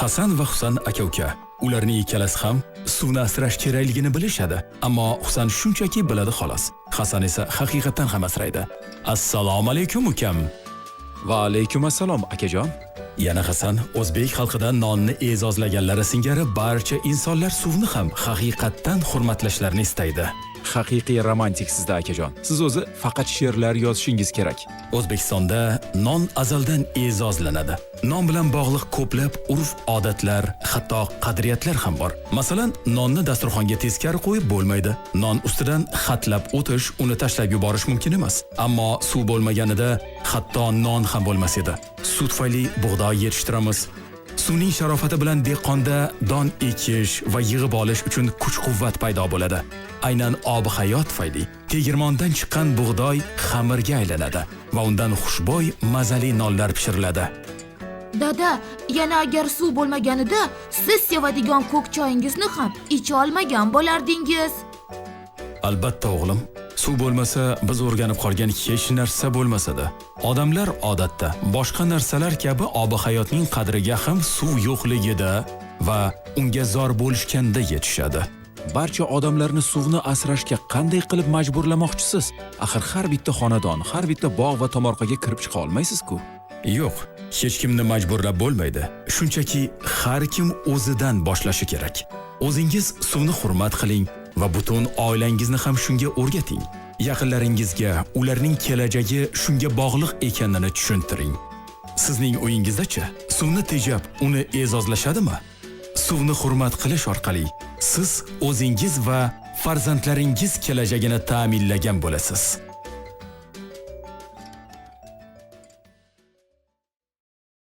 Hasan va Husan aka-uka. Ularning ikkalasi ham suvni asrash kerakligini bilishadi, ammo Husan shunchaki biladi xolos. Hasan esa haqiqatan ham asraydi. Assalomu alaykum ukam. Va alaykum assalom akajon. Yana Hasan o'zbek xalqida nonni e'zozlaganlari singari barcha insonlar suvni ham haqiqatan hurmatlashlarini istaydi. Haqiqiy romantik sizda akajon. Siz o'zi faqat she'rlar yozishingiz kerak. O'zbekistonda non azaldan e'zozlanadi. Non bilan bog'liq ko'plab urf-odatlar, hatto qadriyatlar ham bor. Masalan, nonni dasturxonga teskari qo'yib bo'lmaydi. Non ustidan xatlab o'tish, uni tashlab yuborish mumkin emas. Ammo suv bo'lmaganida hatto non ham bo'lmas edi. Suv tufayli bug'doy yetishtiramiz. Suvning sharofati bilan dehqonda don ekish va yig'ib olish uchun kuch-quvvat paydo bo'ladi. Aynan ob-hayot tufayli tegirmondan chiqqan bug'doy xamirga aylanadi va undan xushbo'y mazali nonlar pishiriladi. Dada, yana agar suv bo'lmaganida siz sevadigan ko'k choyingizni ham icha olmagan bo'lardingiz. Albatta o'g'lim, suv bo'lmasa biz o'rganib qolgan hech narsa bo'lmasadi. Odamlar odatda boshqa narsalar kabi ob-hayotning qadriga ham suv yo'qligida va unga zor bo'lishganda yetishadi. Barcha odamlarni suvni asrashga qanday qilib majburlamoqchisiz? Axir har bitta xonadon, har bitta bog' va tomorqaga kirib chiqa olmaysiz-ku. Yo'q, hech kimni majburlab bo'lmaydi. Shunchaki har kim o'zidan boshlashi kerak. O'zingiz suvni hurmat qiling va butun oilangizni ham shunga o'rgating. Yaqinlaringizga ularning kelajagi shunga bog'liq ekanini tushuntiring. Sizning uyingizda-chi, suvni tejab, uni e'zozlashadimi? Suvni hurmat qilish orqali siz o'zingiz va farzandlaringiz kelajagini ta'minlagan bo'lasiz.